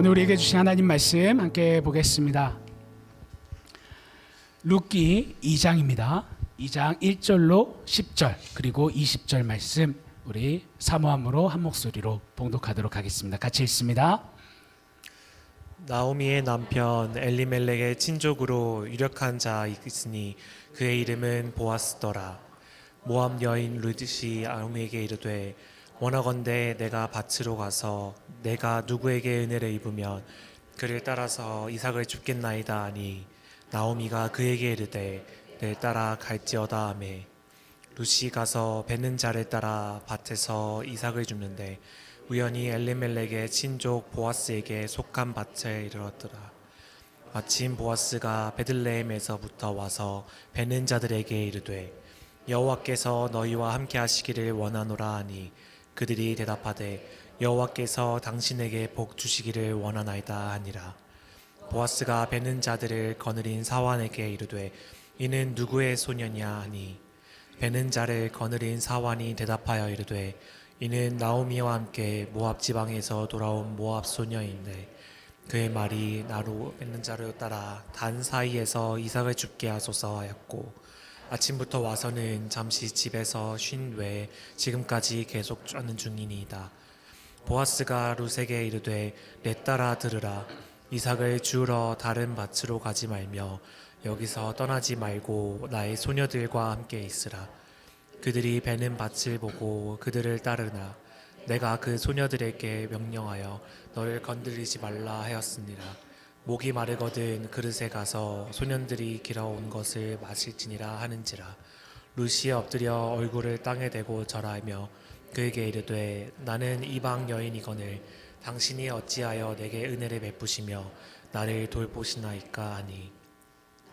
오늘 우리에게 주신 하나님 말씀 함께 보겠습니다. 룻기 2장입니다. 2장 1절로 10절 그리고 20절 말씀 우리 사모함으로 한 목소리로 봉독하도록 하겠습니다. 같이 읽습니다. 나오미의 남편 엘리멜렉의 친족으로 유력한 자 있으니 그의 이름은 보아스더라. 모압 여인 룻이 나오미에게 이르되 원하건대 내가 밭으로 가서 내가 누구에게 은혜를 입으면 그를 따라서 이삭을 줍겠나이다 하니 나오미가 그에게 이르되 내 따라 갈지어다 하매 룻이 가서 뱉는 자를 따라 밭에서 이삭을 줍는데 우연히 엘리멜렉의 친족 보아스에게 속한 밭에 이르렀더라. 마침 보아스가 베들레헴에서부터 와서 뱉는 자들에게 이르되 여호와께서 너희와 함께 하시기를 원하노라 하니 그들이 대답하되 여호와께서 당신에게 복 주시기를 원하나이다 하니라. 보아스가 뱉는 자들을 거느린 사환에게 이르되 이는 누구의 소녀냐 하니 뱉는 자를 거느린 사환이 대답하여 이르되 이는 나오미와 함께 모압 지방에서 돌아온 모압 소녀인데 그의 말이 나로 뱉는 자를 따라 단 사이에서 이삭을 줍게 하소서 하였고 아침부터 와서는 잠시 집에서 쉰 외에 지금까지 계속 하는 중이니이다. 보아스가 룻에게 이르되 내 따라 들으라. 이삭을 주우러 다른 밭으로 가지 말며 여기서 떠나지 말고 나의 소녀들과 함께 있으라. 그들이 베는 밭을 보고 그들을 따르나 내가 그 소녀들에게 명령하여 너를 건드리지 말라 하였으니라. 목이 마르거든 그릇에 가서 소년들이 길어온 것을 마실지니라 하는지라. 룻이 엎드려 얼굴을 땅에 대고 절하며 그에게 이르되 나는 이방 여인이거늘 당신이 어찌하여 내게 은혜를 베푸시며 나를 돌보시나이까 하니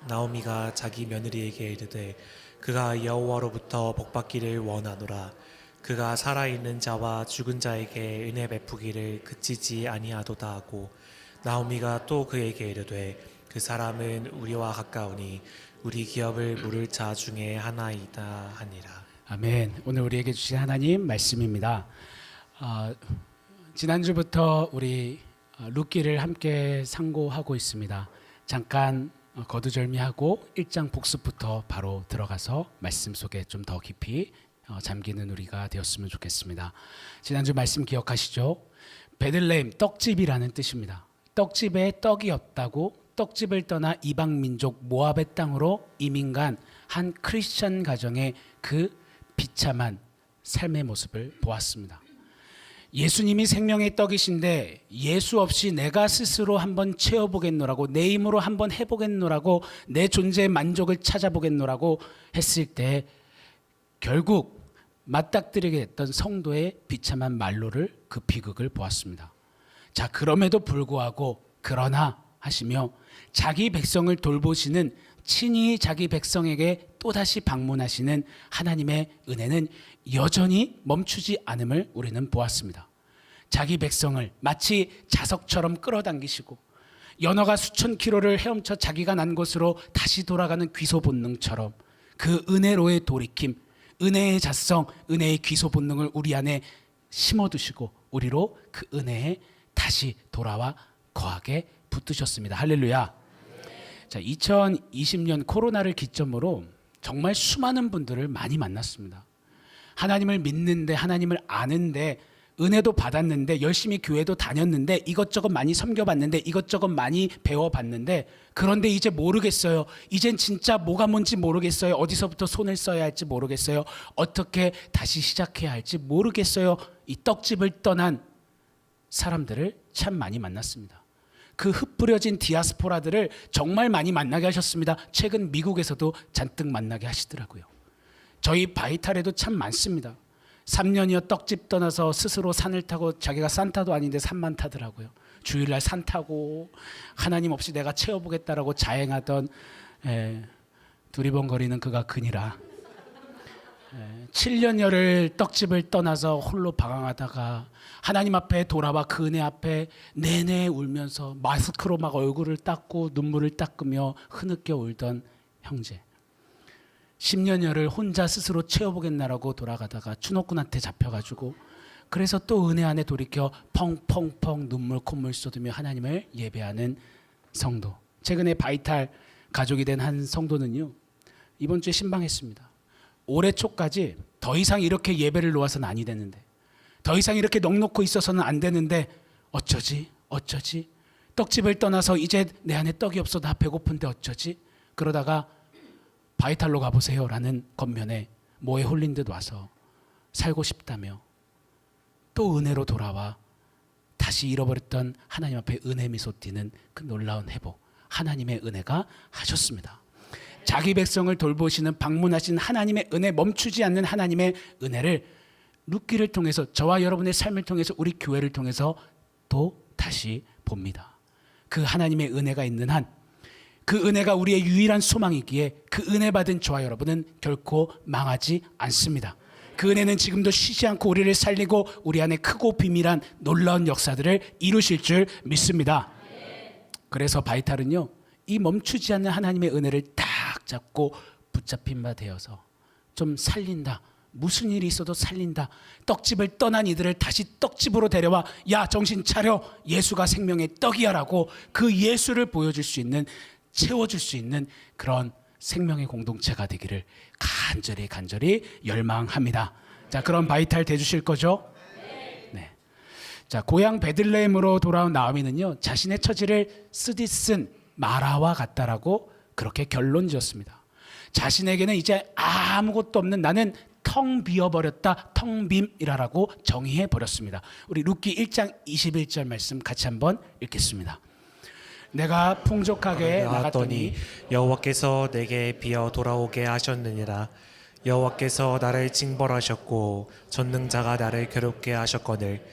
나오미가 자기 며느리에게 이르되 그가 여호와로부터 복받기를 원하노라. 그가 살아있는 자와 죽은 자에게 은혜 베푸기를 그치지 아니하도다 하고 나오미가 또 그에게 이르되 그 사람은 우리와 가까우니 우리 기업을 물을 자 중에 하나이다 하니라. 아멘. 오늘 우리에게 주신 하나님 말씀입니다. 지난주부터 우리 룻기를 함께 상고하고 있습니다. 잠깐 거두절미하고 1장 복습부터 바로 들어가서 말씀 속에 좀 더 깊이 잠기는 우리가 되었으면 좋겠습니다. 지난주 말씀 기억하시죠? 베들레헴 떡집이라는 뜻입니다. 떡집에 떡이 없다고 떡집을 떠나 이방 민족 모압의 땅으로 이민 간 한 크리스천 가정의 그 비참한 삶의 모습을 보았습니다. 예수님이 생명의 떡이신데 예수 없이 내가 스스로 한번 채워보겠노라고 내 힘으로 한번 해보겠노라고 내 존재의 만족을 찾아보겠노라고 했을 때 결국 맞닥뜨리게 됐던 성도의 비참한 말로를 그 비극을 보았습니다. 자, 그럼에도 불구하고 그러나 하시며 자기 백성을 돌보시는 친히 자기 백성에게 또다시 방문하시는 하나님의 은혜는 여전히 멈추지 않음을 우리는 보았습니다. 자기 백성을 마치 자석처럼 끌어당기시고 연어가 수천 킬로를 헤엄쳐 자기가 난 곳으로 다시 돌아가는 귀소 본능처럼 그 은혜로의 돌이킴, 은혜의 잣성, 은혜의 귀소 본능을 우리 안에 심어두시고 우리로 그 은혜에 다시 돌아와 거하게 붙드셨습니다. 할렐루야. 자, 2020년 코로나를 기점으로 정말 수많은 분들을 많이 만났습니다. 하나님을 믿는데 하나님을 아는데 은혜도 받았는데 열심히 교회도 다녔는데 이것저것 많이 섬겨봤는데 이것저것 많이 배워봤는데 그런데 이제 모르겠어요. 이젠 진짜 뭐가 뭔지 모르겠어요. 어디서부터 손을 써야 할지 모르겠어요. 어떻게 다시 시작해야 할지 모르겠어요. 이 떡집을 떠난 사람들을 참 많이 만났습니다. 그 흩뿌려진 디아스포라들을 정말 많이 만나게 하셨습니다. 최근 미국에서도 잔뜩 만나게 하시더라고요. 저희 바이탈에도 참 많습니다. 3년이어 떡집 떠나서 스스로 산을 타고 자기가 산타도 아닌데 산만 타더라고요. 주일날 산 타고 하나님 없이 내가 채워보겠다라고 자행하던 두리번거리는 그가 그니라. 7년여를 떡집을 떠나서 홀로 방황하다가 하나님 앞에 돌아와 그 은혜 앞에 내내 울면서 마스크로 막 얼굴을 닦고 눈물을 닦으며 흐느껴 울던 형제. 10년여를 혼자 스스로 채워보겠나라고 돌아가다가 추노꾼한테 잡혀가지고 그래서 또 은혜 안에 돌이켜 펑펑펑 눈물 콧물 쏟으며 하나님을 예배하는 성도. 최근에 바이탈 가족이 된 한 성도는요, 이번 주에 신방했습니다. 올해 초까지 더 이상 이렇게 예배를 놓아서는 아니 되는데, 더 이상 이렇게 넋놓고 있어서는 안 되는데 어쩌지 떡집을 떠나서 이제 내 안에 떡이 없어 나 배고픈데 어쩌지? 그러다가 바이탈로 가보세요 라는 겉면에 뭐에 홀린 듯 와서 살고 싶다며 또 은혜로 돌아와 다시 잃어버렸던 하나님 앞에 은혜 미소 띠는 그 놀라운 회복, 하나님의 은혜가 하셨습니다. 자기 백성을 돌보시는 방문하신 하나님의 은혜, 멈추지 않는 하나님의 은혜를 룻기를 통해서, 저와 여러분의 삶을 통해서, 우리 교회를 통해서 또 다시 봅니다. 그 하나님의 은혜가 있는 한, 그 은혜가 우리의 유일한 소망이기에 그 은혜 받은 저와 여러분은 결코 망하지 않습니다. 그 은혜는 지금도 쉬지 않고 우리를 살리고 우리 안에 크고 비밀한 놀라운 역사들을 이루실 줄 믿습니다. 그래서 바이탈은요, 이 멈추지 않는 하나님의 은혜를 딱 잡고 붙잡힌 바 되어서 좀 살린다, 무슨 일이 있어도 살린다, 떡집을 떠난 이들을 다시 떡집으로 데려와 야 정신 차려, 예수가 생명의 떡이야 라고 그 예수를 보여줄 수 있는, 채워줄 수 있는 그런 생명의 공동체가 되기를 간절히 열망합니다. 자, 그럼 바이탈 돼주실 거죠? 네. 자, 고향 베들레헴으로 돌아온 나오미는요, 자신의 처지를 쓰디쓴 마라와 같다라고 그렇게 결론 지었습니다. 자신에게는 이제 아무것도 없는, 나는 텅 비어버렸다, 텅빔이라고 정의해 버렸습니다. 우리 룻기 1장 21절 말씀 같이 한번 읽겠습니다. 내가 풍족하게 나갔더니 여호와께서 내게 비어 돌아오게 하셨느니라. 여호와께서 나를 징벌하셨고 전능자가 나를 괴롭게 하셨거늘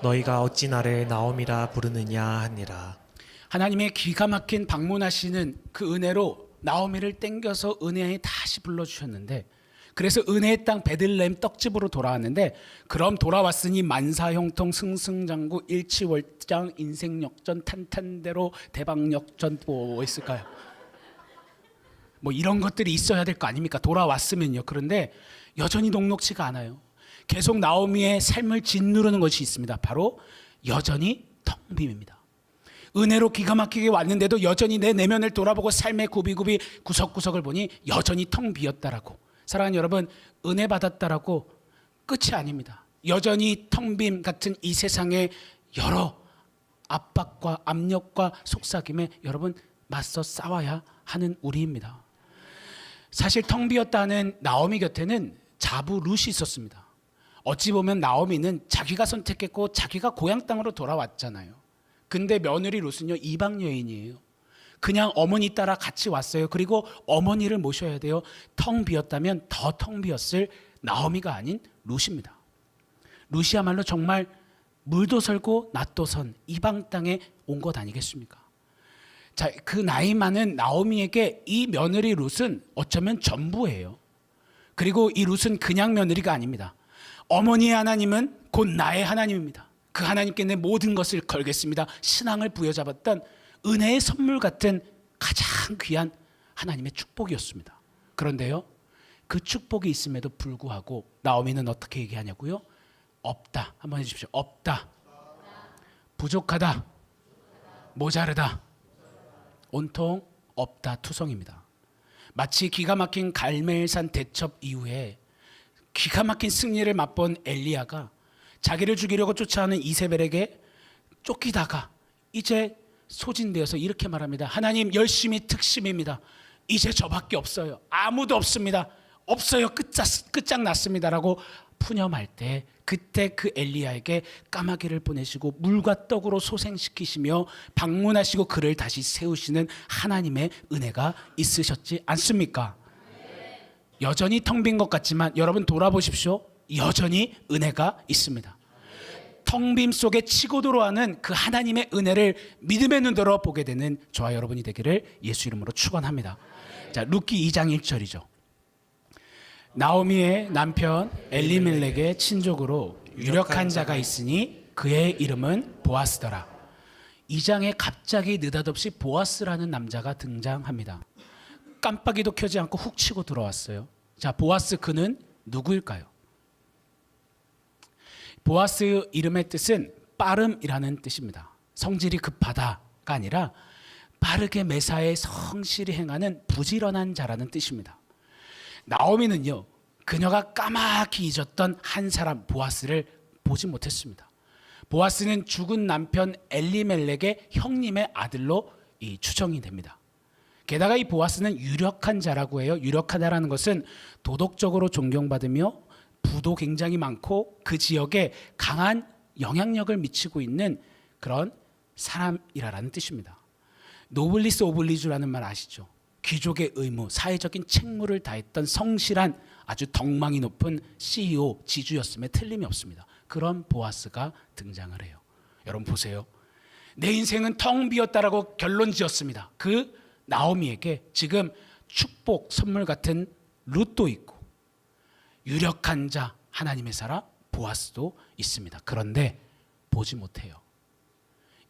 너희가 어찌 나를 나옴이라 부르느냐 하니라. 하나님의 기가 막힌 방문하시는 그 은혜로 나오미를 땡겨서 은혜에 다시 불러주셨는데, 그래서 은혜의 땅 베들레헴 떡집으로 돌아왔는데, 그럼 돌아왔으니 만사형통 승승장구 일치월장 인생역전 탄탄대로 대박역전 뭐 있을까요? 뭐 이런 것들이 있어야 될 거 아닙니까? 돌아왔으면요. 그런데 여전히 녹록지가 않아요. 계속 나오미의 삶을 짓누르는 것이 있습니다. 바로 여전히 텅빔입니다. 은혜로 기가 막히게 왔는데도 여전히 내 내면을 돌아보고 삶의 구비구비 구석구석을 보니 여전히 텅 비었다라고. 사랑하는 여러분, 은혜 받았다라고 끝이 아닙니다. 여전히 텅빔 같은 이 세상의 여러 압박과 압력과 속삭임에 여러분 맞서 싸워야 하는 우리입니다. 사실 텅 비었다는 나오미 곁에는 자부 룻이 있었습니다. 어찌 보면 나오미는 자기가 선택했고 자기가 고향 땅으로 돌아왔잖아요. 근데 며느리 룻은요, 이방 여인이에요. 그냥 어머니 따라 같이 왔어요. 그리고 어머니를 모셔야 돼요. 텅 비었다면 더 텅 비었을 나오미가 아닌 룻입니다. 룻이야말로 정말 물도 설고 낫도 선 이방 땅에 온 것 아니겠습니까? 자, 그 나이 많은 나오미에게 이 며느리 룻은 어쩌면 전부예요. 그리고 이 룻은 그냥 며느리가 아닙니다. 어머니의 하나님은 곧 나의 하나님입니다. 그 하나님께 내 모든 것을 걸겠습니다. 신앙을 부여잡았던 은혜의 선물 같은 가장 귀한 하나님의 축복이었습니다. 그런데요, 그 축복이 있음에도 불구하고 나오미는 어떻게 얘기하냐고요? 없다. 한번 해주십시오. 없다. 부족하다. 모자르다. 온통 없다 투성입니다. 마치 기가 막힌 갈멜산 대첩 이후에 기가 막힌 승리를 맛본 엘리야가 자기를 죽이려고 쫓아오는 이세벨에게 쫓기다가 이제 소진되어서 이렇게 말합니다. 하나님, 열심히 특심입니다. 이제 저밖에 없어요. 아무도 없습니다. 없어요. 끝장났습니다라고 푸념할 때, 그때 그 엘리야에게 까마귀를 보내시고 물과 떡으로 소생시키시며 방문하시고 그를 다시 세우시는 하나님의 은혜가 있으셨지 않습니까? 여전히 텅 빈 것 같지만 여러분 돌아보십시오. 여전히 은혜가 있습니다. 텅 빔 속에 치고 들어가는 그 하나님의 은혜를 믿음의 눈으로 보게 되는 저와 여러분이 되기를 예수 이름으로 축원합니다. 자, 룻기 2장 1절이죠. 나오미의 남편 엘리멜렉의 친족으로 유력한 자가 있으니 그의 이름은 보아스더라. 2장에 갑자기 느닷없이 보아스라는 남자가 등장합니다. 깜빡이도 켜지 않고 훅 치고 들어왔어요. 자, 보아스 그는 누구일까요? 보아스 이름의 뜻은 빠름이라는 뜻입니다. 성질이 급하다가 아니라 빠르게 매사에 성실히 행하는 부지런한 자라는 뜻입니다. 나오미는요, 그녀가 까맣게 잊었던 한 사람 보아스를 보지 못했습니다. 보아스는 죽은 남편 엘리멜렉의 형님의 아들로 추정이 됩니다. 게다가 이 보아스는 유력한 자라고 해요. 유력하다라는 것은 도덕적으로 존경받으며 부도 굉장히 많고 그 지역에 강한 영향력을 미치고 있는 그런 사람이라는 뜻입니다. 노블리스 오블리주라는 말 아시죠? 귀족의 의무, 사회적인 책무를 다했던 성실한 아주 덕망이 높은 CEO, 지주였음에 틀림이 없습니다. 그런 보아스가 등장을 해요. 여러분 보세요. 내 인생은 텅 비었다라고 결론 지었습니다. 그 나오미에게 지금 축복, 선물 같은 룻도 있고 유력한 자, 하나님의 사람 보아스도 있습니다. 그런데 보지 못해요.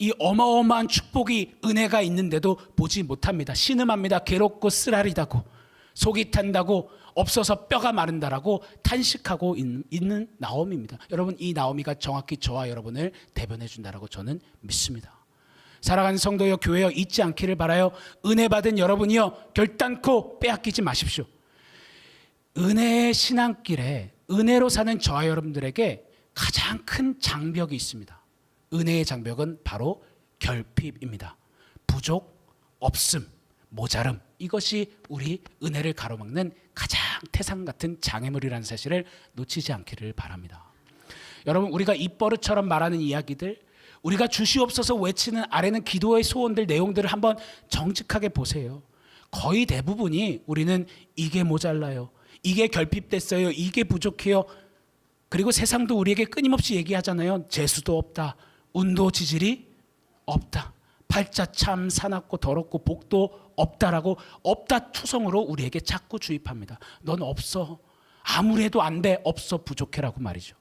이 어마어마한 축복이, 은혜가 있는데도 보지 못합니다. 신음합니다. 괴롭고 쓰라리다고, 속이 탄다고, 없어서 뼈가 마른다라고 탄식하고 있는 나오미입니다. 여러분, 이 나오미가 정확히 저와 여러분을 대변해 준다라고 저는 믿습니다. 사랑하는 성도여, 교회여, 잊지 않기를 바라요. 은혜 받은 여러분이여, 결단코 빼앗기지 마십시오. 은혜의 신앙길에 은혜로 사는 저와 여러분들에게 가장 큰 장벽이 있습니다. 은혜의 장벽은 바로 결핍입니다. 부족, 없음, 모자름, 이것이 우리 은혜를 가로막는 가장 태산 같은 장애물이라는 사실을 놓치지 않기를 바랍니다. 여러분, 우리가 입버릇처럼 말하는 이야기들, 우리가 주시옵소서 외치는 아래는 기도의 소원들, 내용들을 한번 정직하게 보세요. 거의 대부분이 우리는 이게 모자라요, 이게 결핍됐어요, 이게 부족해요. 그리고 세상도 우리에게 끊임없이 얘기하잖아요. 재수도 없다, 운도 지질이 없다, 팔자 참 사납고 더럽고 복도 없다라고 없다 투성으로 우리에게 자꾸 주입합니다. 넌 없어, 아무리 해도 안 돼, 없어, 부족해라고 말이죠.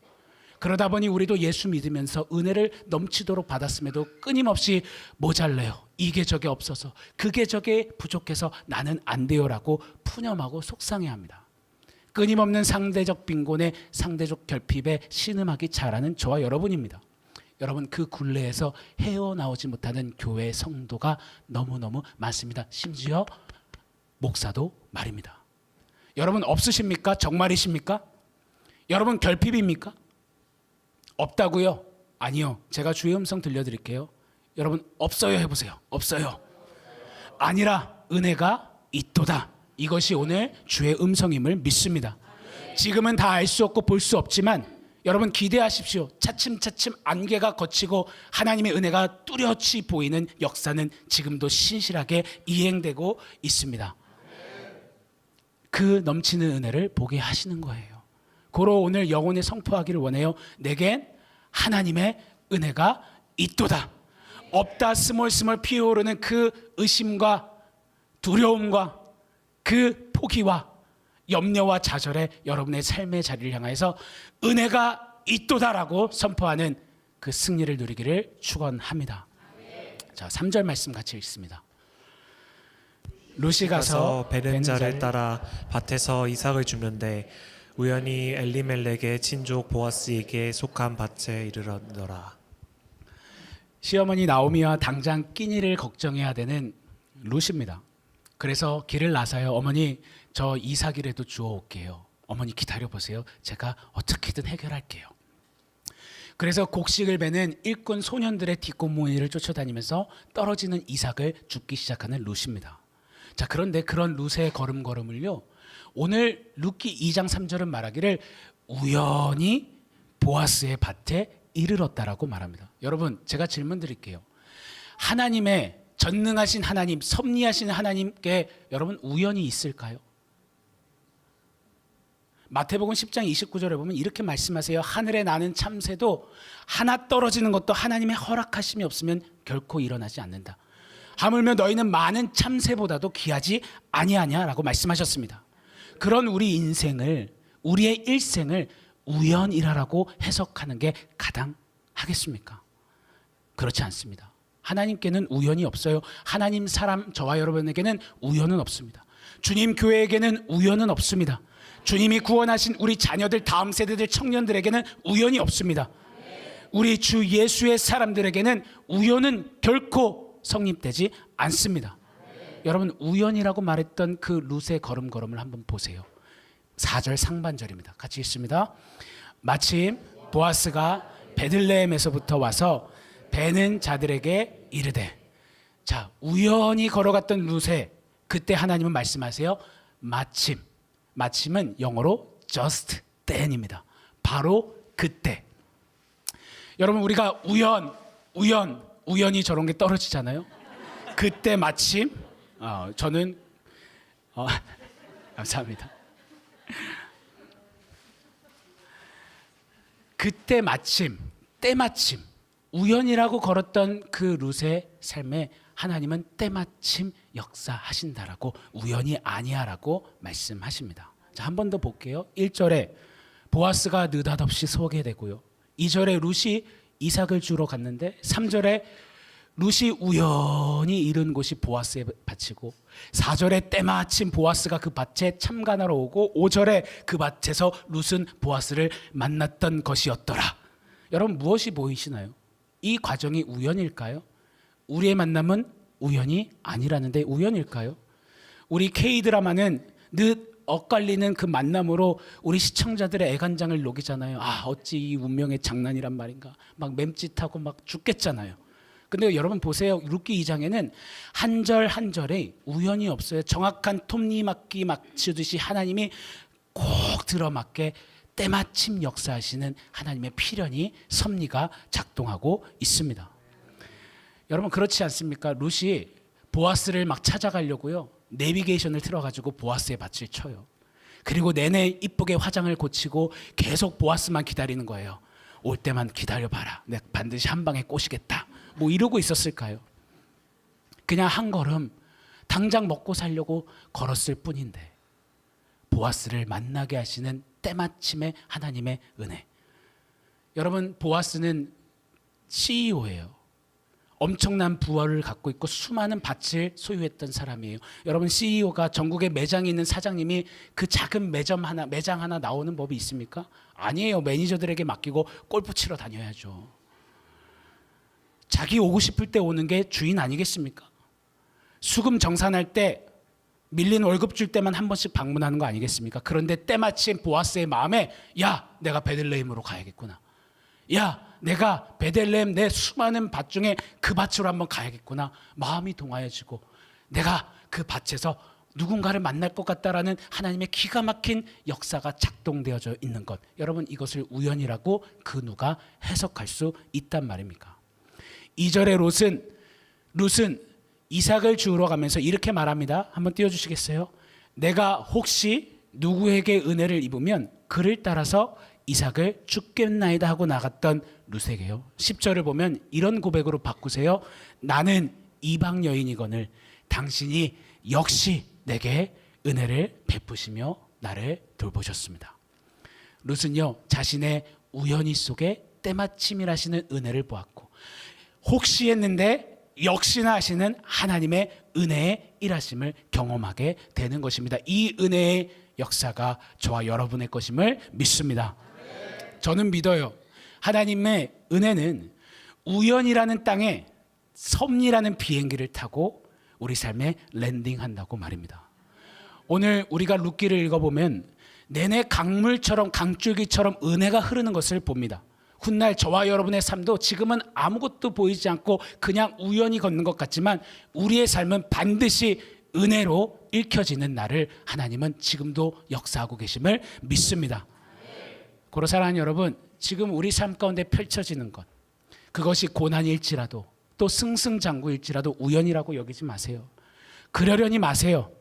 그러다 보니 우리도 예수 믿으면서 은혜를 넘치도록 받았음에도 끊임없이 모자라요, 이게 저게 없어서, 그게 저게 부족해서 나는 안 돼요라고 푸념하고 속상해합니다. 끊임없는 상대적 빈곤에, 상대적 결핍에 신음하기 잘하는 저와 여러분입니다. 여러분, 그 굴레에서 헤어나오지 못하는 교회 성도가 너무너무 많습니다. 심지어 목사도 말입니다. 여러분 없으십니까? 정말이십니까? 여러분 결핍입니까? 없다고요? 아니요. 제가 주의 음성 들려드릴게요. 여러분 없어요 해보세요. 없어요. 아니라 은혜가 있도다. 이것이 오늘 주의 음성임을 믿습니다. 지금은 다 알 수 없고 볼 수 없지만 여러분 기대하십시오. 차츰차츰 안개가 걷히고 하나님의 은혜가 뚜렷이 보이는 역사는 지금도 신실하게 이행되고 있습니다. 그 넘치는 은혜를 보게 하시는 거예요. 고로 오늘 영혼에 선포하기를 원해요. 내겐 하나님의 은혜가 있도다. 없다 스멀스멀 피어오르는 그 의심과 두려움과 그 포기와 염려와 좌절에 여러분의 삶의 자리를 향해서 은혜가 있도다라고 선포하는 그 승리를 누리기를 축원합니다. 자, 3절 말씀 같이 읽습니다. 룻이 가서 베른자를 따라 밭에서 이삭을 주는데 우연히 엘리멜렉의 친족 보아스에게 속한 밭에 이르렀더라. 시어머니 나오미와 당장 끼니를 걱정해야 되는 룻입니다. 그래서 길을 나서요. 어머니, 저 이삭이라도 주워 올게요. 어머니 기다려보세요. 제가 어떻게든 해결할게요. 그래서 곡식을 베는 일꾼 소년들의 뒷골무니를 쫓아다니면서 떨어지는 이삭을 줍기 시작하는 룻입니다. 자, 그런데 그런 룻의 걸음걸음을요, 오늘 룻기 2장 3절은 말하기를 우연히 보아스의 밭에 이르렀다라고 말합니다. 여러분, 제가 질문 드릴게요. 하나님의 전능하신 하나님, 섭리하신 하나님께 여러분 우연이 있을까요? 마태복음 10장 29절에 보면 이렇게 말씀하세요. 하늘에 나는 참새도 하나 떨어지는 것도 하나님의 허락하심이 없으면 결코 일어나지 않는다. 하물며 너희는 많은 참새보다도 귀하지 아니하냐라고 말씀하셨습니다. 그런 우리 인생을, 우리의 일생을 우연이라고 해석하는 게 가당하겠습니까? 그렇지 않습니다. 하나님께는 우연이 없어요. 하나님 사람 저와 여러분에게는 우연은 없습니다. 주님 교회에게는 우연은 없습니다. 주님이 구원하신 우리 자녀들, 다음 세대들, 청년들에게는 우연이 없습니다. 우리 주 예수의 사람들에게는 우연은 결코 성립되지 않습니다. 여러분, 우연이라고 말했던 그 룻의 걸음걸음을 한번 보세요. 4절 상반절입니다. 같이 읽습니다. 마침 보아스가 베들레헴에서부터 와서 베는 자들에게 이르되. 자, 우연히 걸어갔던 룻에 그때 하나님은 말씀하세요. 마침. 마침은 영어로 just then입니다. 바로 그때. 여러분, 우리가 우연히 저런 게 떨어지잖아요. 그때 마침 저는 감사합니다. 그때 마침, 때마침, 우연이라고 걸었던 그 룻의 삶에 하나님은 때마침 역사하신다라고, 우연이 아니야라고 말씀하십니다. 자, 한 번 더 볼게요. 1절에 보아스가 느닷없이 소개되고요. 2절에 룻이 이삭을 주러 갔는데, 3절에 룻이 우연히 이른 곳이 보아스의 밭이고, 4절에 때마침 보아스가 그 밭에 참관하러 오고, 5절에 그 밭에서 룻은 보아스를 만났던 것이었더라. 여러분, 무엇이 보이시나요? 이 과정이 우연일까요? 우리의 만남은 우연이 아니라는데 우연일까요? 우리 K드라마는 늘 엇갈리는 그 만남으로 우리 시청자들의 애간장을 녹이잖아요. 아, 어찌 이 운명의 장난이란 말인가. 막 맴짓하고 막 죽겠잖아요. 근데 여러분 보세요. 룻기 2장에는 한 절 한 절에 우연이 없어요. 정확한 톱니맞기 맞추듯이 하나님이 꼭 들어맞게 때마침 역사하시는 하나님의 필연이, 섭리가 작동하고 있습니다. 여러분, 그렇지 않습니까? 룻이 보아스를 막 찾아가려고요, 내비게이션을 틀어가지고 보아스의 밭을 쳐요. 그리고 내내 이쁘게 화장을 고치고 계속 보아스만 기다리는 거예요. 올 때만 기다려봐라, 내가 반드시 한 방에 꼬시겠다, 뭐 이러고 있었을까요? 그냥 한 걸음 당장 먹고 살려고 걸었을 뿐인데, 보아스를 만나게 하시는 때마침의 하나님의 은혜. 여러분, 보아스는 CEO예요. 엄청난 부하를 갖고 있고 수많은 밭을 소유했던 사람이에요. 여러분, CEO가 전국에 매장이 있는 사장님이 그 작은 매장 하나 나오는 법이 있습니까? 아니에요. 매니저들에게 맡기고 골프 치러 다녀야죠. 자기 오고 싶을 때 오는 게 주인 아니겠습니까? 수금 정산할 때 밀린 월급 줄 때만 한 번씩 방문하는 거 아니겠습니까? 그런데 때마침 보아스의 마음에, 야, 내가 베들레헴으로 가야겠구나. 야, 내가 베들레헴 내 수많은 밭 중에 그 밭으로 한번 가야겠구나. 마음이 동하여지고 내가 그 밭에서 누군가를 만날 것 같다라는 하나님의 기가 막힌 역사가 작동되어져 있는 것. 여러분, 이것을 우연이라고 그 누가 해석할 수 있단 말입니까? 2절의 룻은 이삭을 주우러 가면서 이렇게 말합니다. 한번 띄워주시겠어요? 내가 혹시 누구에게 은혜를 입으면 그를 따라서 이삭을 죽겠나이다 하고 나갔던 룻에게요. 10절을 보면 이런 고백으로 바꾸세요. 나는 이방 여인이거늘 당신이 역시 내게 은혜를 베푸시며 나를 돌보셨습니다. 룻은요, 자신의 우연히 속에 때마침이라시는 은혜를 보았고, 혹시 했는데 역시나 하시는 하나님의 은혜의 일하심을 경험하게 되는 것입니다. 이 은혜의 역사가 저와 여러분의 것임을 믿습니다. 저는 믿어요. 하나님의 은혜는 우연이라는 땅에 섭리라는 비행기를 타고 우리 삶에 랜딩한다고 말입니다. 오늘 우리가 룻기를 읽어보면 내내 강물처럼, 강줄기처럼 은혜가 흐르는 것을 봅니다. 훗날 저와 여러분의 삶도 지금은 아무것도 보이지 않고 그냥 우연히 걷는 것 같지만 우리의 삶은 반드시 은혜로 읽혀지는 날을 하나님은 지금도 역사하고 계심을 믿습니다. 고로 사랑하는 여러분, 지금 우리 삶 가운데 펼쳐지는 것, 그것이 고난일지라도 또 승승장구일지라도 우연이라고 여기지 마세요. 그러려니 마세요.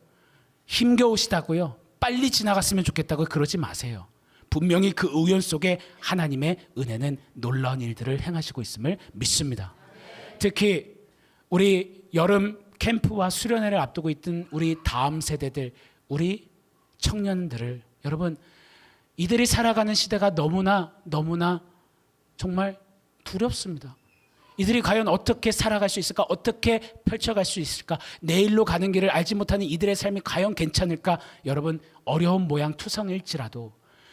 힘겨우시다고요, 빨리 지나갔으면 좋겠다고 그러지 마세요. 분명히 그 우연 속에 하나님의 은혜는 놀라운 일들을 행하시고 있음을 믿습니다. 특히 우리 여름 캠프와 수련회를 앞두고 있던 우리 다음 세대들, 우리 청년들을, 여러분, 이들이 살아가는 시대가 너무나 정말 두렵습니다. 이들이 과연 어떻게 살아갈 수 있을까? 어떻게 펼쳐갈 수 있을까? 내일로 가는 길을 알지 못하는 이들의 삶이 과연 괜찮을까? 여러분, 어려운 모양 투성일지라도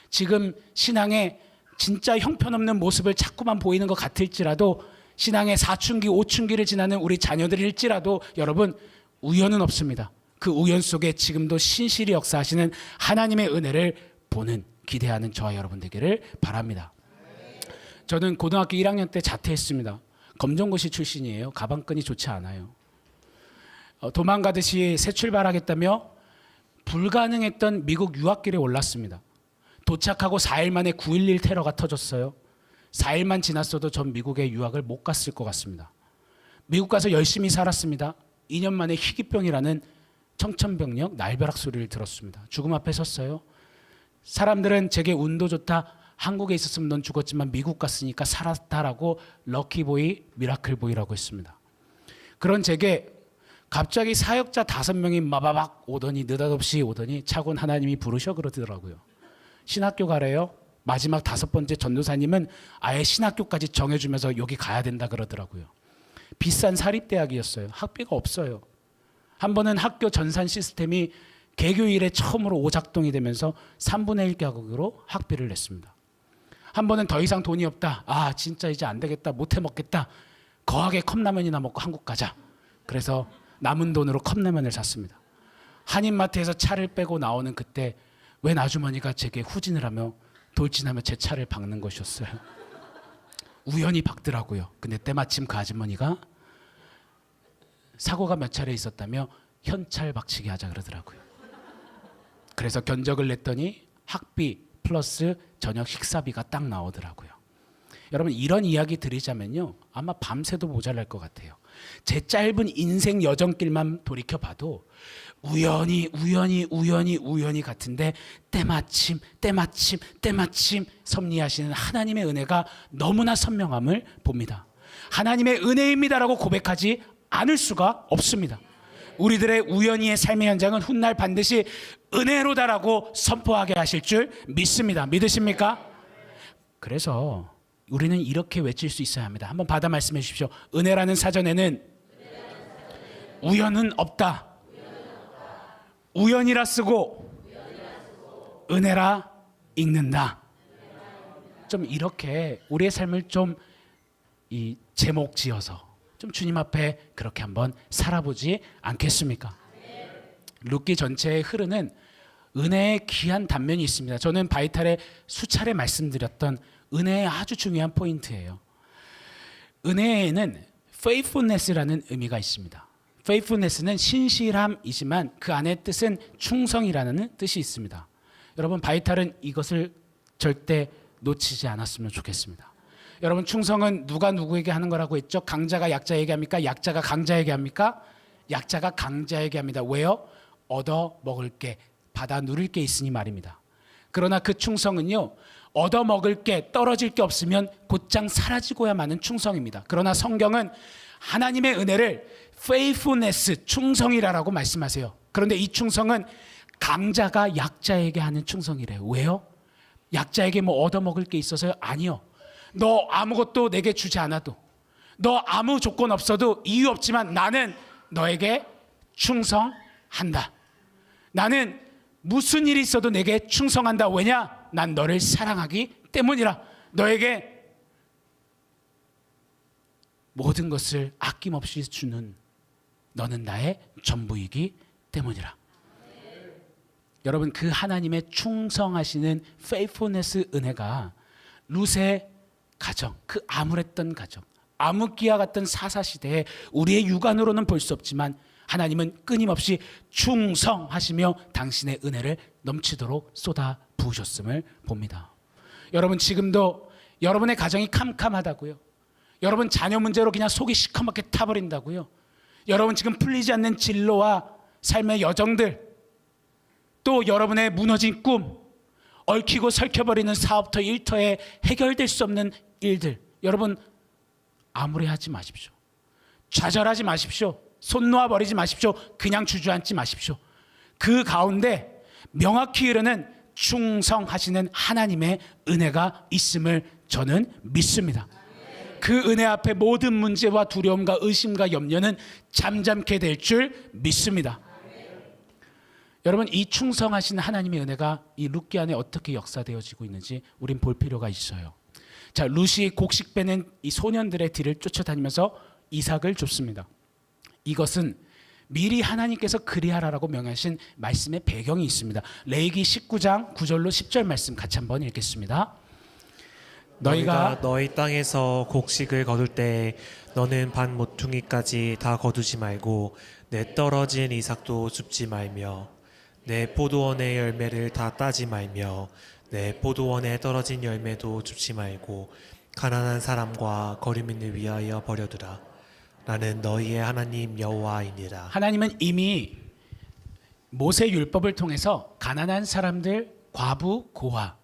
지금 신앙의 진짜 형편없는 모습을 자꾸만 보이는 것 같을지라도 신앙의 사춘기, 오춘기를 지나는 우리 자녀들일지라도 여러분 우연은 없습니다. 그 우연 속에 지금도 신실히 역사하시는 하나님의 은혜를 보는 기대하는 저와 여러분 되기를 바랍니다. 저는 고등학교 1학년 때 자퇴했습니다. 검정고시 출신이에요. 가방끈이 좋지 않아요. 도망가듯이 새 출발하겠다며 불가능했던 미국 유학길에 올랐습니다. 도착하고 4일 만에 9.11 테러가 터졌어요. 4일만 지났어도 전 미국에 유학을 못 갔을 것 같습니다. 미국 가서 열심히 살았습니다. 2년 만에 희귀병이라는 청천벽력 날벼락 소리를 들었습니다. 죽음 앞에 섰어요. 사람들은 제게 운도 좋다, 한국에 있었으면 넌 죽었지만 미국 갔으니까 살았다라고 럭키보이, 미라클보이라고 했습니다. 그런 제게 갑자기 사역자 5명이 마바박 오더니 느닷없이 오더니 차곤 하나님이 부르셔 그러더라고요. 신학교 가래요. 마지막 5번째 전도사님은 아예 신학교까지 정해주면서 여기 가야 된다 그러더라고요. 비싼 사립대학이었어요. 학비가 없어요. 한 번은 학교 전산 시스템이 개교 이래 처음으로 오작동이 되면서 3분의 1 가격으로 학비를 냈습니다. 한 번은 더 이상 돈이 없다. 아 진짜 이제 안 되겠다. 못 해먹겠다. 거하게 컵라면이나 먹고 한국 가자. 그래서 남은 돈으로 컵라면을 샀습니다. 한인마트에서 차를 빼고 나오는 그때 웬 아주머니가 제게 후진을 하며 돌진하며 제 차를 박는 것이었어요. 우연히 박더라고요. 근데 때마침 그 아주머니가 사고가 몇 차례 있었다며 현찰 박치기 하자 그러더라고요. 그래서 견적을 냈더니 학비 플러스 저녁 식사비가 딱 나오더라고요. 여러분 이런 이야기 드리자면요. 아마 밤새도 모자랄 것 같아요. 제 짧은 인생 여정길만 돌이켜봐도 우연히 같은데 때마침 섭리하시는 하나님의 은혜가 너무나 선명함을 봅니다. 하나님의 은혜입니다라고 고백하지 않을 수가 없습니다. 우리들의 우연히의 삶의 현장은 훗날 반드시 은혜로다라고 선포하게 하실 줄 믿습니다. 믿으십니까? 그래서 우리는 이렇게 외칠 수 있어야 합니다. 한번 받아 말씀해 주십시오. 은혜라는 사전에는 우연은 없다. 우연이라 쓰고 은혜라 읽는다. 좀 이렇게 우리의 삶을 좀 이 제목 지어서 좀 주님 앞에 그렇게 한번 살아보지 않겠습니까? 룻기 전체에 흐르는 은혜의 귀한 단면이 있습니다. 저는 바이탈에 수차례 말씀드렸던 은혜의 아주 중요한 포인트예요. 은혜에는 faithfulness라는 의미가 있습니다. faithfulness는 신실함이지만 그 안의 뜻은 충성이라는 뜻이 있습니다. 여러분 바이탈은 이것을 절대 놓치지 않았으면 좋겠습니다. 여러분 충성은 누가 누구에게 하는 거라고 했죠? 강자가 약자에게 합니까? 약자가 강자에게 합니까? 약자가 강자에게 합니다. 왜요? 얻어 먹을 게, 받아 누릴 게 있으니 말입니다. 그러나 그 충성은요, 얻어 먹을 게, 떨어질 게 없으면 곧장 사라지고야 마는 충성입니다. 그러나 성경은 하나님의 은혜를 faithfulness, 충성이라고 말씀하세요. 그런데 이 충성은 강자가 약자에게 하는 충성이래요. 왜요? 약자에게 뭐 얻어 먹을 게 있어서요? 아니요. 너 아무것도 내게 주지 않아도, 너 아무 조건 없어도 이유 없지만 나는 너에게 충성한다. 나는 무슨 일이 있어도 내게 충성한다. 왜냐? 난 너를 사랑하기 때문이라. 너에게 모든 것을 아낌없이 주는 너는 나의 전부이기 때문이라. 여러분 그 하나님의 충성하시는 faithfulness 은혜가 룻의 가정, 그 암울했던 가정, 암흑기와 같던 사사시대에 우리의 육안으로는 볼 수 없지만 하나님은 끊임없이 충성하시며 당신의 은혜를 넘치도록 쏟아 부으셨음을 봅니다. 여러분 지금도 여러분의 가정이 캄캄하다고요? 여러분 자녀 문제로 그냥 속이 시커멓게 타버린다고요? 여러분 지금 풀리지 않는 진로와 삶의 여정들, 또 여러분의 무너진 꿈, 얽히고 설켜버리는 사업터 일터에 해결될 수 없는 일들, 여러분 암울해하지 마십시오. 좌절하지 마십시오. 손 놓아버리지 마십시오. 그냥 주저앉지 마십시오. 그 가운데 명확히 흐르는 충성하시는 하나님의 은혜가 있음을 저는 믿습니다. 그 은혜 앞에 모든 문제와 두려움과 의심과 염려는 잠잠케 될 줄 믿습니다. 여러분, 이 충성하신 하나님의 은혜가 이 룻기 안에 어떻게 역사되어지고 있는지 우린 볼 필요가 있어요. 자, 룻이 곡식 빼는 이 소년들의 뒤를 쫓아다니면서 이삭을 줍습니다. 이것은 미리 하나님께서 그리하라라고 명하신 말씀의 배경이 있습니다. 레위기 19장 9절로 10절 말씀 같이 한번 읽겠습니다. 너희가 너희 땅에서 곡식을 거둘 때 너는 반 모퉁이까지 다 거두지 말고 내 떨어진 이삭도 줍지 말며 내 포도원의 열매를 다 따지 말며 내 포도원에 떨어진 열매도 줍지 말고 가난한 사람과 거류민을 위하여 버려두라. 나는 너희의 하나님 여호와이니라. 하나님은 이미 모세 율법을 통해서 가난한 사람들, 과부, 고아,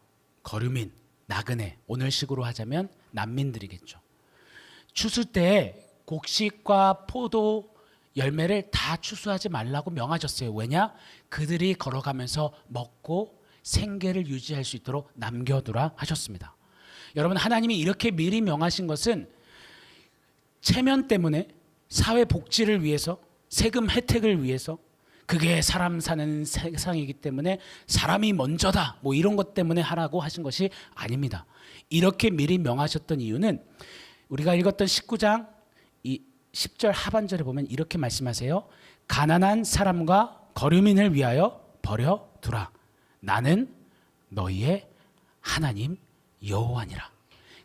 거류민, 나그네, 오늘식으로 하자면 난민들이겠죠. 추수 때 곡식과 포도 열매를 다 추수하지 말라고 명하셨어요. 왜냐? 그들이 걸어가면서 먹고 생계를 유지할 수 있도록 남겨두라 하셨습니다. 여러분, 하나님이 이렇게 미리 명하신 것은 체면 때문에, 사회 복지를 위해서, 세금 혜택을 위해서, 그게 사람 사는 세상이기 때문에 사람이 먼저다, 뭐 이런 것 때문에 하라고 하신 것이 아닙니다. 이렇게 미리 명하셨던 이유는 우리가 읽었던 19장 이 10절 하반절에 보면 이렇게 말씀하세요. 가난한 사람과 거류민을 위하여 버려두라. 나는 너희의 하나님 여호와니라.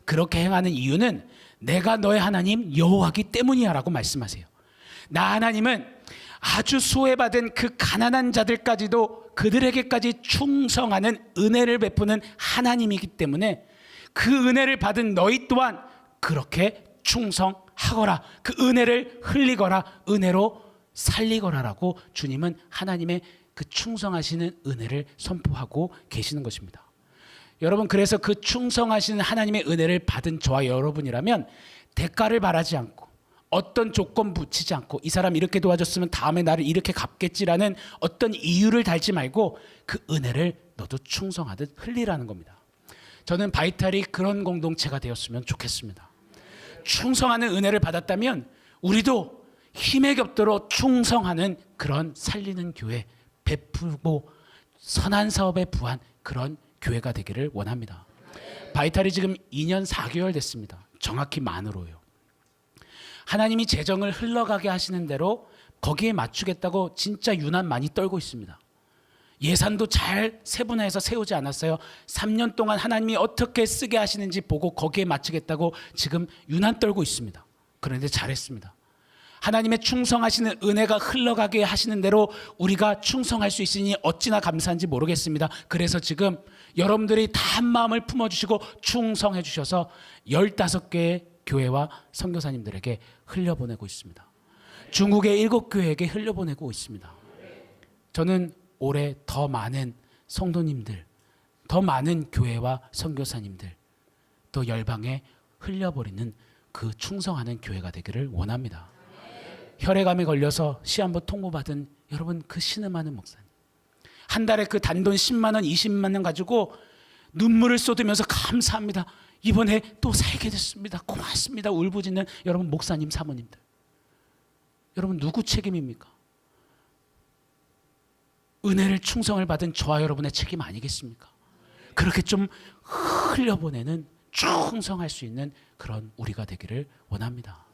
그렇게 행하는 이유는 내가 너의 하나님 여호와기 때문이야 라고 말씀하세요. 나 하나님은 아주 소외받은 그 가난한 자들까지도 그들에게까지 충성하는 은혜를 베푸는 하나님이기 때문에 그 은혜를 받은 너희 또한 그렇게 충성하거라. 그 은혜를 흘리거라. 은혜로 살리거라라고 주님은 하나님의 그 충성하시는 은혜를 선포하고 계시는 것입니다. 여러분, 그래서 그 충성하시는 하나님의 은혜를 받은 저와 여러분이라면 대가를 바라지 않고 어떤 조건 붙이지 않고 이 사람 이렇게 도와줬으면 다음에 나를 이렇게 갚겠지라는 어떤 이유를 달지 말고 그 은혜를 너도 충성하듯 흘리라는 겁니다. 저는 바이탈이 그런 공동체가 되었으면 좋겠습니다. 충성하는 은혜를 받았다면 우리도 힘에 겹도록 충성하는 그런 살리는 교회, 베풀고 선한 사업에 부한 그런 교회가 되기를 원합니다. 바이탈이 지금 2년 4개월 됐습니다. 정확히 만으로요. 하나님이 재정을 흘러가게 하시는 대로 거기에 맞추겠다고 진짜 유난 많이 떨고 있습니다. 예산도 잘 세분화해서 세우지 않았어요. 3년 동안 하나님이 어떻게 쓰게 하시는지 보고 거기에 맞추겠다고 지금 유난 떨고 있습니다. 그런데 잘했습니다. 하나님의 충성하시는 은혜가 흘러가게 하시는 대로 우리가 충성할 수 있으니 어찌나 감사한지 모르겠습니다. 그래서 지금 여러분들이 다 한 마음을 품어주시고 충성해 주셔서 15개의 교회와 선교사님들에게 흘려보내고 있습니다. 중국의 7교회에게 흘려보내고 있습니다. 저는 올해 더 많은 성도님들, 더 많은 교회와 선교사님들, 또 열방에 흘려버리는 그 충성하는 교회가 되기를 원합니다. 혈액암에 걸려서 시한부 통보받은 여러분, 그 신음하는 목사님, 한 달에 그 단돈 10만 원, 20만 원 가지고 눈물을 쏟으면서 감사합니다. 이번에 또 살게 됐습니다. 고맙습니다. 울부짖는 여러분 목사님, 사모님들. 여러분, 누구 책임입니까? 은혜를 충성을 받은 저와 여러분의 책임 아니겠습니까? 그렇게 좀 흘려보내는, 충성할 수 있는 그런 우리가 되기를 원합니다.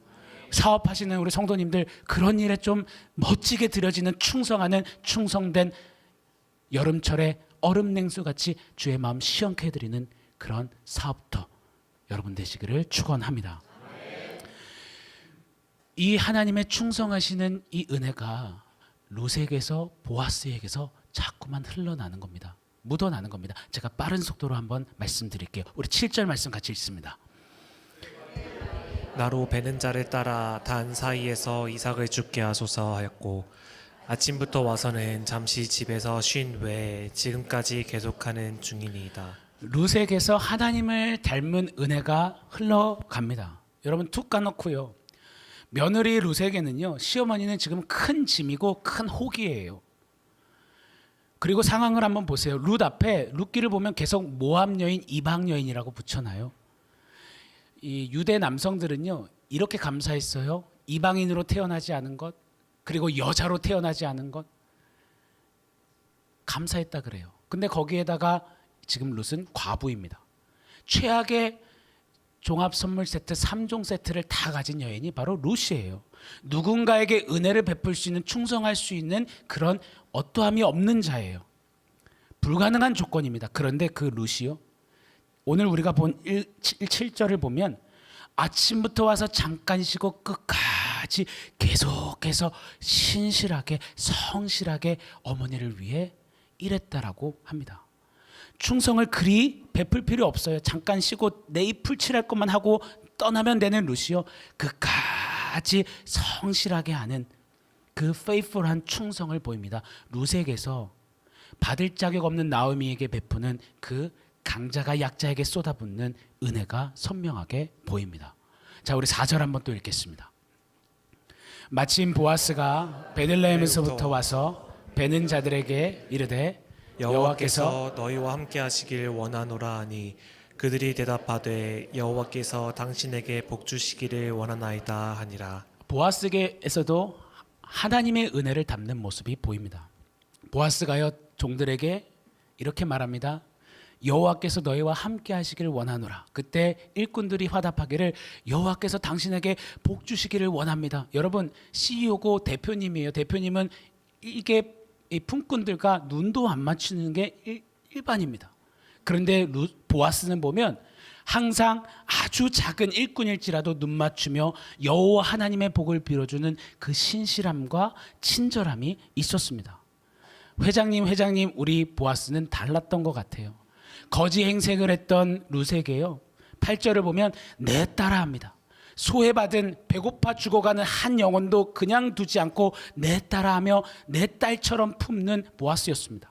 사업하시는 우리 성도님들, 그런 일에 좀 멋지게 드려지는 충성하는, 충성된 여름철에 얼음 냉수같이 주의 마음 시원케 해드리는 그런 사업터 여러분 되시기를 축원합니다. 이 하나님의 충성하시는 이 은혜가 룻에게서, 보아스에게서 자꾸만 흘러나는 겁니다. 묻어나는 겁니다. 제가 빠른 속도로 한번 말씀드릴게요. 우리 7절 말씀 같이 읽습니다. 나로 베는 자를 따라 단 사이에서 이삭을 죽게 하소서 하였고 아침부터 와서는 잠시 집에서 쉰 외에 지금까지 계속하는 중이니이다. 룻에게서 하나님을 닮은 은혜가 흘러갑니다. 여러분, 툭 까놓고요, 며느리 룻에게는요, 시어머니는 지금 큰 짐이고 큰 호기예요. 그리고 상황을 한번 보세요. 룻 앞에 룻기를 보면 계속 모압 여인, 이방 여인이라고 붙여놔요. 이 유대 남성들은요, 이렇게 감사했어요. 이방인으로 태어나지 않은 것, 그리고 여자로 태어나지 않은 것. 감사했다 그래요. 근데 거기에다가 지금 룻은 과부입니다. 최악의 종합 선물 세트 3종 세트를 다 가진 여인이 바로 룻이에요. 누군가에게 은혜를 베풀 수 있는, 충성할 수 있는 그런 어떠함이 없는 자예요. 불가능한 조건입니다. 그런데 그 룻이요, 오늘 우리가 본 7절을 보면 아침부터 와서 잠깐 쉬고 끝까지 계속해서 신실하게 성실하게 어머니를 위해 일했다라고 합니다. 충성을 그리 베풀 필요 없어요. 잠깐 쉬고 내입 풀칠할 것만 하고 떠나면 되는 룻이요, 끝까지 성실하게 하는 그 faithful한 충성을 보입니다. 룻에게서 받을 자격 없는 나오미에게 베푸는 그 강자가 약자에게 쏟아붓는 은혜가 선명하게 보입니다. 자, 우리 4절 한번 또 읽겠습니다. 마침 보아스가 베들레헴에서부터 와서 베는 자들에게 이르되 여호와께서 너희와 함께 하시길 원하노라 하니 그들이 대답하되 여호와께서 당신에게 복 주시기를 원하나이다 하니라. 보아스에게서도 하나님의 은혜를 담는 모습이 보입니다. 보아스가요 종들에게 이렇게 말합니다. 여호와께서 너희와 함께 하시기를 원하노라. 그때 일꾼들이 화답하기를 여호와께서 당신에게 복 주시기를 원합니다. 여러분, CEO고 대표님이에요. 대표님은 이게 품꾼들과 눈도 안 맞추는 게 일반입니다. 그런데 보아스는 보면 항상 아주 작은 일꾼일지라도 눈 맞추며 여호와 하나님의 복을 빌어주는 그 신실함과 친절함이 있었습니다. 회장님, 우리 보아스는 달랐던 것 같아요. 거지 행색을 했던 룻에게요, 8절을 보면 내 따라 합니다. 소외받은 배고파 죽어가는 한 영혼도 그냥 두지 않고 내 따라 하며 내 딸처럼 품는 보아스였습니다.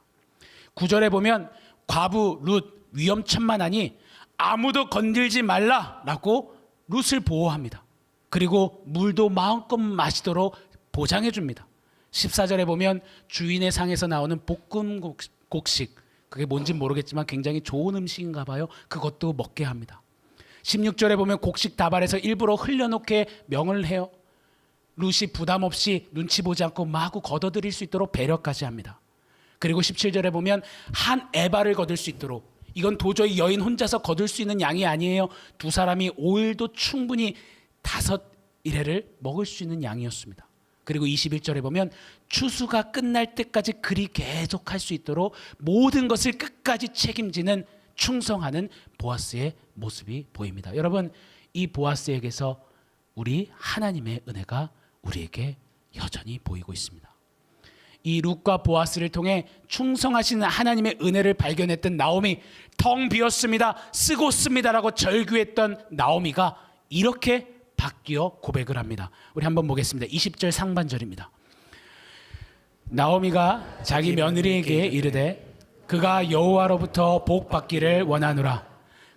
9절에 보면 과부 룻 위험천만하니 아무도 건들지 말라라고 룻을 보호합니다. 그리고 물도 마음껏 마시도록 보장해 줍니다. 14절에 보면 주인의 상에서 나오는 볶음 곡식, 그게 뭔지 모르겠지만 굉장히 좋은 음식인가 봐요. 그것도 먹게 합니다. 16절에 보면 곡식 다발에서 일부러 흘려놓게 명을 해요. 룻이 부담 없이 눈치 보지 않고 마구 걷어들일 수 있도록 배려까지 합니다. 그리고 17절에 보면 한 에바를 거둘 수 있도록, 이건 도저히 여인 혼자서 거둘 수 있는 양이 아니에요. 두 사람이 5일도 충분히 5일회를 먹을 수 있는 양이었습니다. 그리고 21절에 보면 추수가 끝날 때까지 그리 계속할 수 있도록 모든 것을 끝까지 책임지는 충성하는 보아스의 모습이 보입니다. 여러분, 이 보아스에게서 우리 하나님의 은혜가 우리에게 여전히 보이고 있습니다. 이 룻과 보아스를 통해 충성하시는 하나님의 은혜를 발견했던 나오미, 텅 비었습니다, 쓰고 씁니다라고 절규했던 나오미가 이렇게 바뀌어 고백을 합니다. 우리 한번 보겠습니다. 20절 상반절입니다. 나오미가 자기 며느리에게 이르되 그가 여호와로부터 복 받기를 원하노라.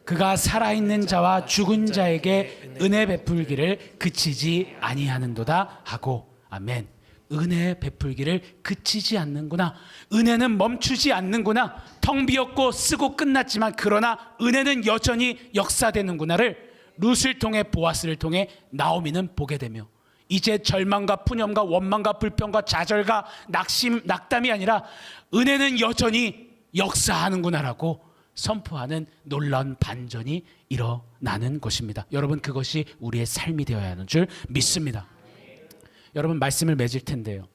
그가 살아있는 자와 죽은 자에게 은혜 베풀기를 그치지 아니하는도다 하고. 아멘. 은혜 베풀기를 그치지 않는구나. 은혜는 멈추지 않는구나. 텅 비었고 쓰고 끝났지만 그러나 은혜는 여전히 역사되는구나를 룻을 통해, 보아스를 통해 나오미는 보게 되며, 이제 절망과 푸념과 원망과 불평과 좌절과 낙담이 아니라 은혜는 여전히 역사하는구나라고 선포하는 놀라운 반전이 일어나는 것입니다. 여러분, 그것이 우리의 삶이 되어야 하는 줄 믿습니다. 여러분, 말씀을 맺을 텐데요,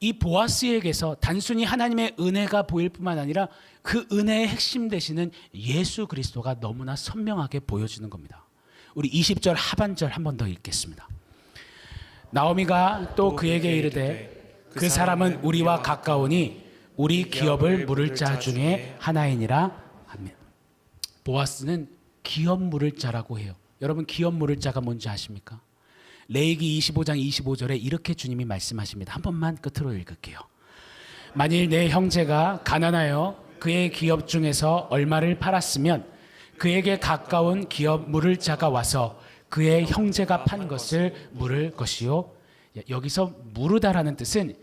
이 보아스에게서 단순히 하나님의 은혜가 보일 뿐만 아니라 그 은혜의 핵심 되시는 예수 그리스도가 너무나 선명하게 보여지는 겁니다. 우리 20절 하반절 한 번 더 읽겠습니다. 나오미가 또 그에게 이르되 그 사람은 우리와 가까우니 우리 기업을 물을 자 중에 하나이니라 하며. 보아스는 기업 물을 자라고 해요. 여러분, 기업 물을 자가 뭔지 아십니까? 레위기 25장 25절에 이렇게 주님이 말씀하십니다. 한 번만 끝으로 읽을게요. 만일 내 형제가 가난하여 그의 기업 중에서 얼마를 팔았으면 그에게 가까운 기업 물을 자가 와서 그의 형제가 판 것을 물을 것이요. 여기서 무르다라는 뜻은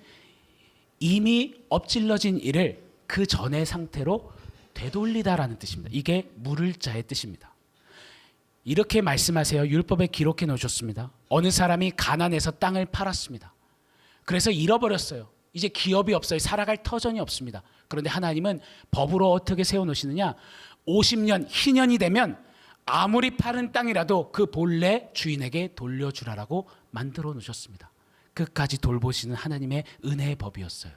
이미 엎질러진 일을 그 전의 상태로 되돌리다라는 뜻입니다. 이게 물을 자의 뜻입니다. 이렇게 말씀하세요. 율법에 기록해 놓으셨습니다. 어느 사람이 가난해서 땅을 팔았습니다. 그래서 잃어버렸어요. 이제 기업이 없어요. 살아갈 터전이 없습니다. 그런데 하나님은 법으로 어떻게 세워놓으시느냐, 50년, 희년이 되면 아무리 파른 땅이라도 그 본래 주인에게 돌려주라라고 만들어 놓으셨습니다. 끝까지 돌보시는 하나님의 은혜의 법이었어요.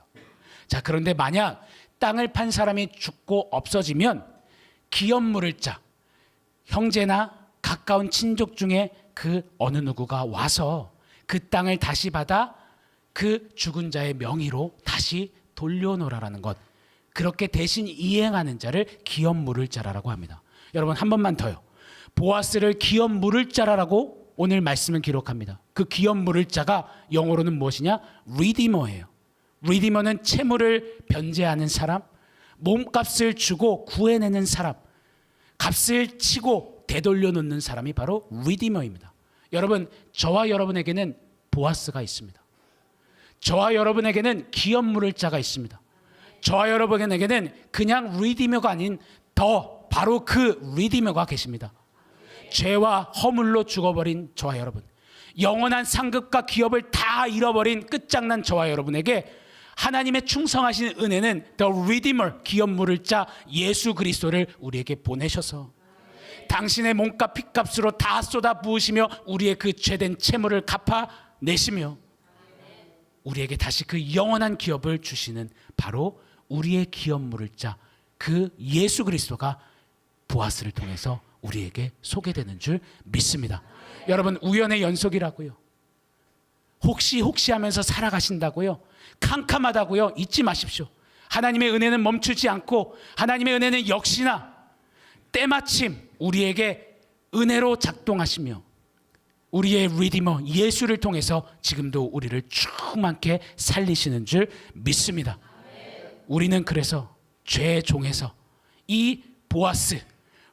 자, 그런데 만약 땅을 판 사람이 죽고 없어지면 기업 물을 자, 형제나 가까운 친족 중에 그 어느 누구가 와서 그 땅을 다시 받아 그 죽은 자의 명의로 다시 돌려놓으라는 것, 그렇게 대신 이행하는 자를 기업 물을 자라라고 합니다. 여러분, 한 번만 더요. 보아스를 기업 물을 자라라고 오늘 말씀은 기록합니다. 그 기업 물을 자가 영어로는 무엇이냐? 리디머예요. 리디머는 채무를 변제하는 사람, 몸값을 주고 구해내는 사람, 값을 치고 되돌려 놓는 사람이 바로 리디머입니다. 여러분, 저와 여러분에게는 보아스가 있습니다. 저와 여러분에게는 기업 물을 자가 있습니다. 저와 여러분에게는 그냥 리디머가 아닌 더 바로 그 리디머가 계십니다. 죄와 허물로 죽어버린 저와 여러분, 영원한 상급과 기업을 다 잃어버린 끝장난 저와 여러분에게 하나님의 충성하신 은혜는 The Redeemer, 기업 물을 자 예수 그리스도를 우리에게 보내셔서 당신의 몸값 피값으로 다 쏟아 부으시며 우리의 그 죄된 채무를 갚아내시며 우리에게 다시 그 영원한 기업을 주시는 바로 우리의 기업 물을 자 그 예수 그리스도가 보아스를 통해서 우리에게 소개되는 줄 믿습니다. 여러분, 우연의 연속이라고요, 혹시 하면서 살아가신다고요, 캄캄하다고요, 잊지 마십시오. 하나님의 은혜는 멈추지 않고 하나님의 은혜는 역시나 때마침 우리에게 은혜로 작동하시며 우리의 리디머 예수를 통해서 지금도 우리를 충만케 살리시는 줄 믿습니다. 우리는 그래서 죄의 종에서 이 보아스,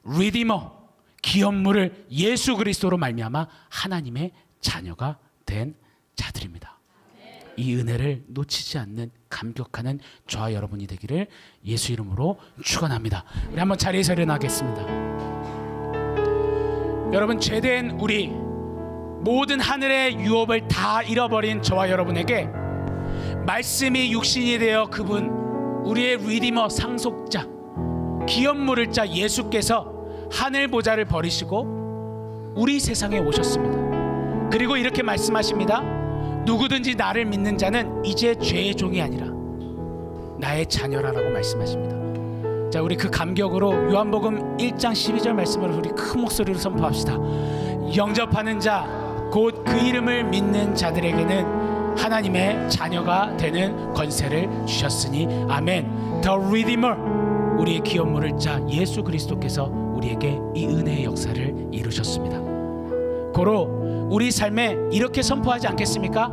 리디머, 기업물을 예수 그리스도로 말미암아 하나님의 자녀가 된 자들입니다. 이 은혜를 놓치지 않는 감격하는 저와 여러분이 되기를 예수 이름으로 축원합니다. 우리 한번 자리에서 일어나겠습니다. 여러분, 죄된 우리, 모든 하늘의 유업을 다 잃어버린 저와 여러분에게 말씀이 육신이 되어 그분, 우리의 리디머, 상속자, 기업 물을 자 예수께서 하늘 보좌를 버리시고 우리 세상에 오셨습니다. 그리고 이렇게 말씀하십니다. 누구든지 나를 믿는 자는 이제 죄의 종이 아니라 나의 자녀라라고 말씀하십니다. 자, 우리 그 감격으로 요한복음 1장 12절 말씀을 우리 큰 목소리로 선포합시다. 영접하는 자 곧 그 이름을 믿는 자들에게는 하나님의 자녀가 되는 권세를 주셨으니 아멘. The Redeemer, 우리의 기업 물을 자 예수 그리스도께서 우리에게 이 은혜의 역사를 이루셨습니다. 고로 우리 삶에 이렇게 선포하지 않겠습니까?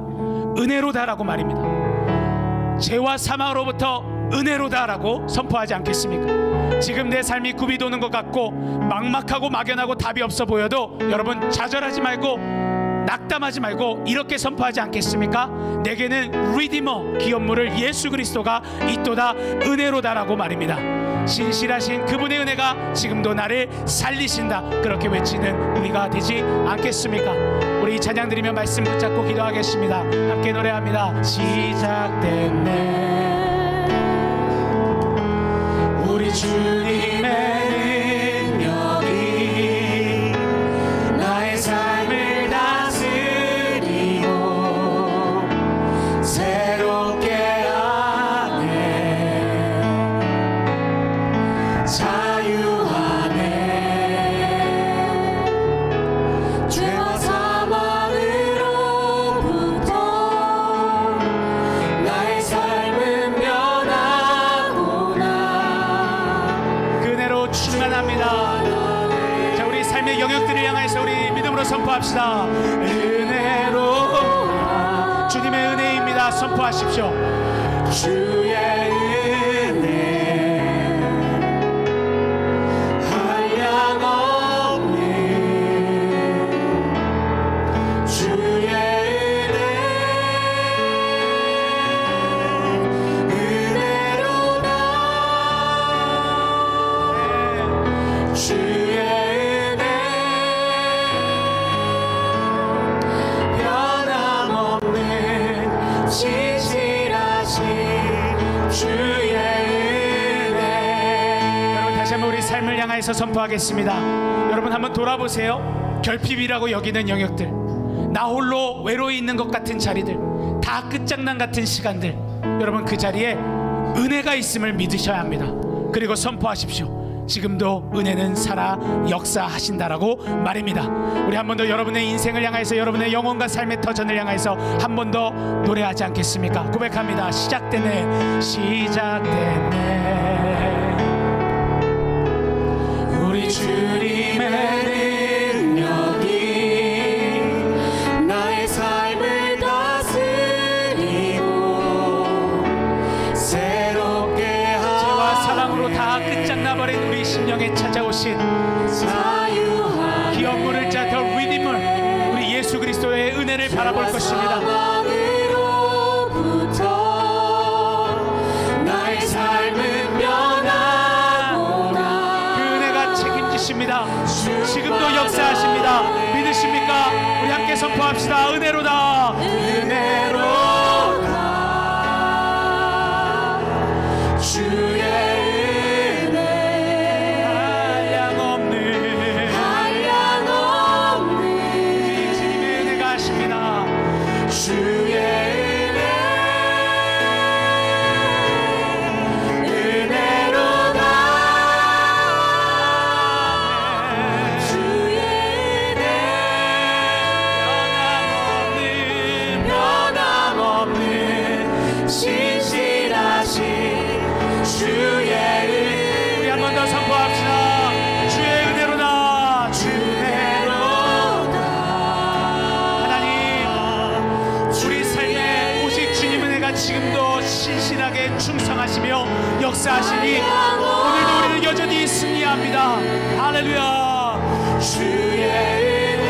은혜로다라고 말입니다. 죄와 사망으로부터 은혜로다라고 선포하지 않겠습니까? 지금 내 삶이 굽이 도는 것 같고 막막하고 막연하고 답이 없어 보여도 여러분, 좌절하지 말고 낙담하지 말고 이렇게 선포하지 않겠습니까? 내게는 리디머, 기업물을 예수 그리스도가 있도다, 은혜로다라고 말입니다. 신실하신 그분의 은혜가 지금도 나를 살리신다, 그렇게 외치는 우리가 되지 않겠습니까? 우리 찬양 드리며 말씀 붙잡고 기도하겠습니다. 함께 노래합니다. 시작됐네 우리 주님의 선포합시다. 은혜로, 주님의 은혜입니다. 선포하십시오. 주의 은혜 한량없는 주의 은혜, 은혜로다. 주의 신실하신 향하여서 선포하겠습니다. 여러분 한번 돌아보세요. 결핍이라고 여기는 영역들, 나 홀로 외로이 있는 것 같은 자리들, 다 끝장난 같은 시간들, 여러분 그 자리에 은혜가 있음을 믿으셔야 합니다. 그리고 선포하십시오. 지금도 은혜는 살아 역사하신다라고 말입니다. 우리 한 번 더 여러분의 인생을 향해서, 여러분의 영혼과 삶의 터전을 향해서 한 번 더 노래하지 않겠습니까? 고백합니다. 시작되네, 시작되네. 우리 주님의 능력이 나의 삶을 다스리고 새롭게 죄와 사랑으로 다 끝장나버린 우리 심령에 찾아오신 자유하게 기업 물을 자 더 리디머, 우리 예수 그리스도의 은혜를 바라볼 것입니다. 사망으로부터 나의 삶은 변하구나. 그 은혜가 책임지십니다. 지금도 역사하십니다. 믿으십니까? 우리 함께 선포합시다. 은혜로다, 은혜로다 주의 은혜 한량없는 한량없는 주님의 은혜가 하십니다. 주의 은혜 은혜로다 주의 은혜 변함없는 신실하신 주의 은혜. 우리 한 번 더 선포합시다. 주의 은혜로다. 은혜로다 하나님, 우리 삶에 오직 주님 은혜가 지금도 신실하게 충성하시며 역사하시니 오늘도 우리는 여전히 승리합니다. 할렐루야. 주의 은혜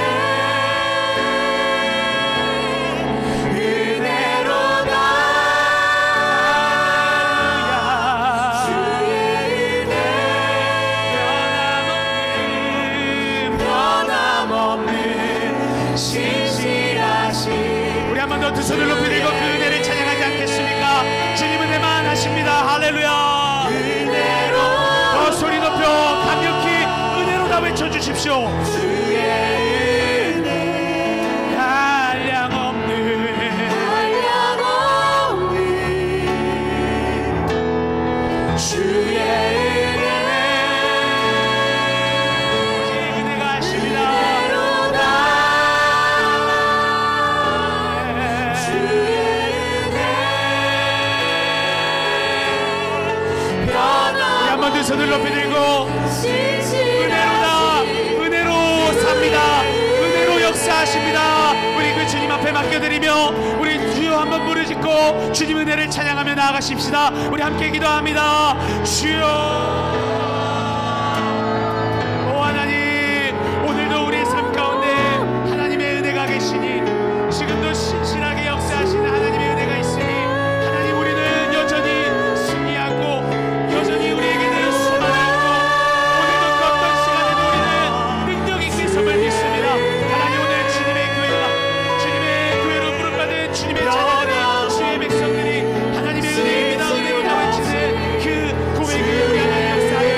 은혜로다 주의 은혜 변함없는 신실하신 우리 한 번 더 두 손을 높이 들고 그 은혜를 찬양하지 않겠습니까? 주님 은혜만 하십니다. 할렐루야. 은혜로 더 소리 높여 강력히 은혜로다 외쳐주십시오. 주의 은혜 한량없는 한량없는 주의 은혜 은혜가 하십니다. 은혜로다 주의 은혜 우리 한 번 두 손을 높이 들고 은혜로다, 은혜로 삽니다. 은혜로 역사하십니다. 우리 그 주님 앞에 맡겨드리며 우리 주여 한번 부르짖고 주님 은혜를 찬양하며 나아가십시다. 우리 함께 기도합니다. 주여, 오 하나님, 오늘도 우리의 삶 가운데 하나님의 은혜가 계시니, 지금도 신실하게 역사하시는 하나님의 은혜가 있으니 하나님, 우리는 여전히 승리하고 여전히 우리에게는 수많은 오늘도 그 어떤 시간에도 우리는 능력 있게 섬을 믿습니다. 하나님, 오늘 주님의 교회로 부름받은 주님의 자녀들이, 주의 백성들이 하나님의 은혜입니다, 은혜로다 외치는 그 고백을 우리 하나님 역사하여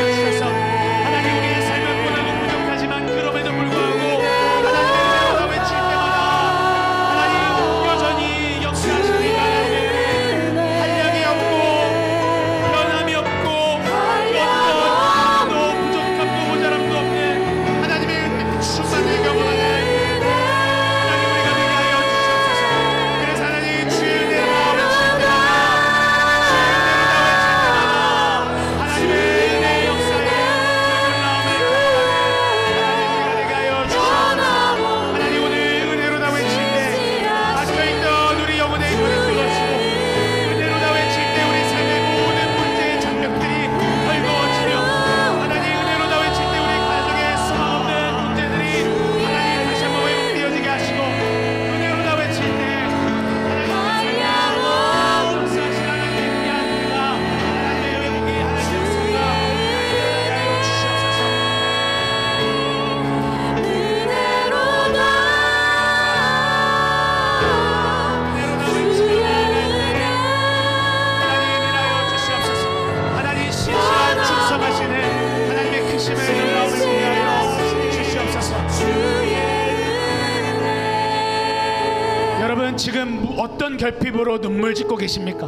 여러분 지금 어떤 결핍으로 눈물 짓고 계십니까?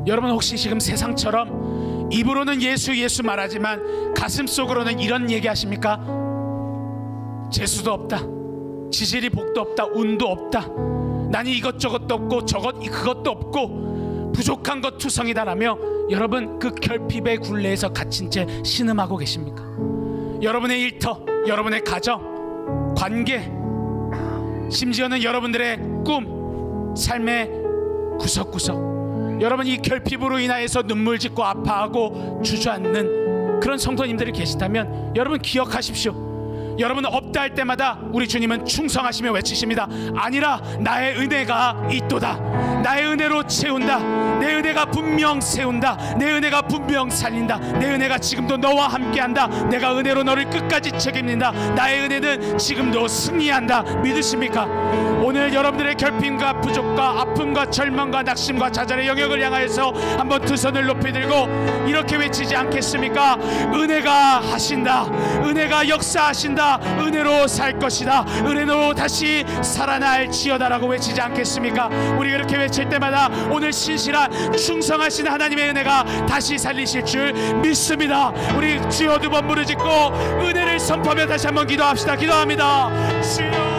여러분 혹시 지금 세상처럼 입으로는 예수 예수 말하지만 가슴 속으로는 이런 얘기 하십니까? 재수도 없다, 지질이 복도 없다, 운도 없다, 나는 이것저것도 없고 그것도 없고 부족한 것 투성이다라며 여러분 그 결핍의 굴레에서 갇힌 채 신음하고 계십니까? 여러분의 일터, 여러분의 가정, 관계, 심지어는 여러분들의 꿈, 삶의 구석구석, 여러분 이 결핍으로 인하여서 눈물 짓고 아파하고 주저앉는 그런 성도님들이 계시다면 여러분 기억하십시오. 여러분 없다 할 때마다 우리 주님은 충성하시며 외치십니다. 아니라 나의 은혜가 있도다. 나의 은혜로 채운다. 내 은혜가 분명 세운다. 내 은혜가 분명 살린다. 내 은혜가 지금도 너와 함께한다. 내가 은혜로 너를 끝까지 책임진다. 나의 은혜는 지금도 승리한다. 믿으십니까? 오늘 여러분들의 결핍과 부족과 아픔과 절망과 낙심과 좌절의 영역을 향하여서 한번 두 손을 높이 들고 이렇게 외치지 않겠습니까? 은혜가 하신다. 은혜가 역사하신다. 은혜로 살 것이다. 은혜로 다시 살아날 지어다라고 외치지 않겠습니까? 우리가 이렇게 외칠 때마다 오늘 신실한 충성하신 하나님의 은혜가 다시 살리실 줄 믿습니다. 우리 주여 두 번 부르짖고 은혜를 선포하며 다시 한번 기도합시다. 기도합니다. 주여,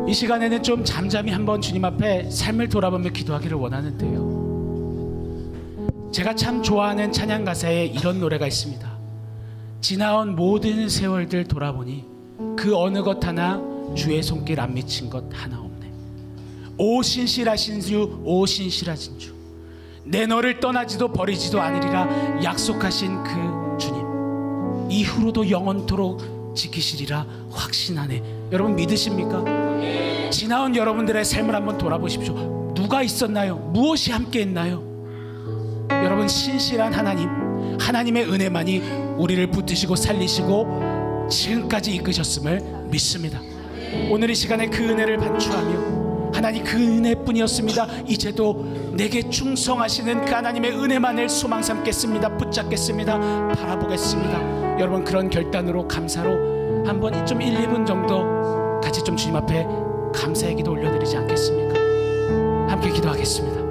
이 시간에는 좀 잠잠히 한번 주님 앞에 삶을 돌아보며 기도하기를 원하는데요, 제가 참 좋아하는 찬양 가사에 이런 노래가 있습니다. 지나온 모든 세월들 돌아보니 그 어느 것 하나 주의 손길 안 미친 것 하나 없네. 오 신실하신 주, 오 신실하신 주, 내 너를 떠나지도 버리지도 않으리라 약속하신 그 주님, 이후로도 영원토록 지키시리라 확신하네. 여러분 믿으십니까? 지나온 여러분들의 삶을 한번 돌아보십시오. 누가 있었나요? 무엇이 함께했나요? 여러분 신실한 하나님, 하나님의 은혜만이 우리를 붙드시고 살리시고 지금까지 이끄셨음을 믿습니다. 오늘 이 시간에 그 은혜를 반추하며 하나님 그 은혜뿐이었습니다. 이제도 내게 충성하시는 그 하나님의 은혜만을 소망 삼겠습니다. 붙잡겠습니다. 바라보겠습니다. 여러분 그런 결단으로 감사로 한번 좀 1, 2분 정도 같이 좀 주님 앞에 감사의 기도 올려드리지 않겠습니까? 함께 기도하겠습니다.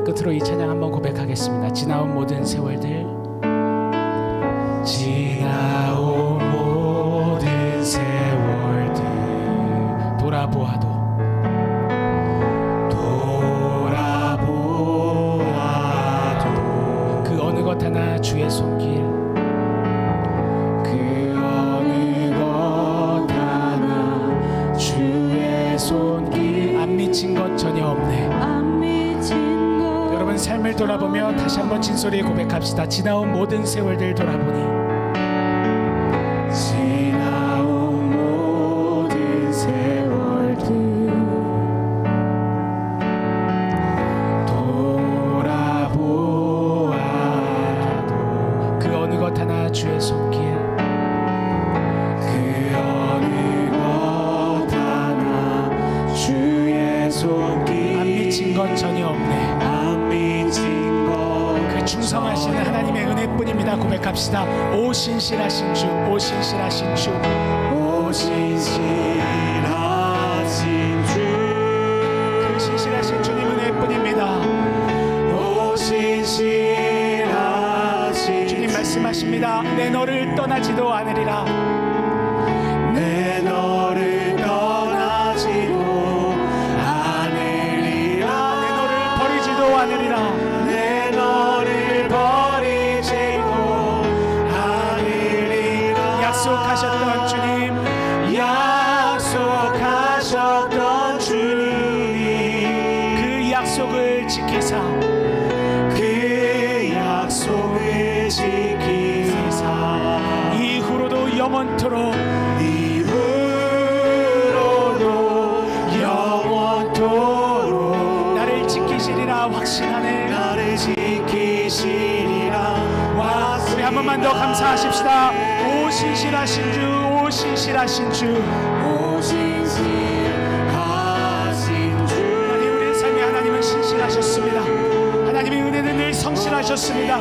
끝으로 이 찬양 한번 고백하겠습니다. 지나온 모든 세월들, 지나온 모든 세월들 돌아보아도 그 주의 손길 그 어느 것 하나 주의 손길 안 미친 것 전혀 없네. 안 미친 것 여러분 삶을 돌아보며 다시 한번 진솔히 고백합시다. 지나온 모든 세월들 돌아보니 지나온 모든 세월들 그 어느 것 하나 주의 손길 그 어느 것 하나 주의 손길 안 미친 것 전혀 없네. 안 미친 것 그 충성하시는 하나님의 은혜뿐입니다. 고백합시다. 오 신실하신 주, 오 신실하신 주. 오 신실하신 주 그 신실하신 주님 은혜뿐입니다. 오 신실하신 주님 말씀하십니다. 내 너를 떠나지도 않으리라. 내 너를 떠나지도 않으리라 내 너를 버리지도 않으리라. 내 너를 버리지도 않으리라 약속하셨던 주님, 약속하셨던 주님 그 약속을 지키사 그 약속을 지키사 이후로도 영원토록 이후로도 영원토록 나를 지키시리라 확신하네. 나를 지키시리라 우리 한 번만 더 감사하십시다. 오 신실하신 주, 오 신실하신 주. 오 신실하신 주 하나님, 우리의 삶에 하나님은 신실하셨습니다. 하나님의 은혜는 늘 성실하셨습니다.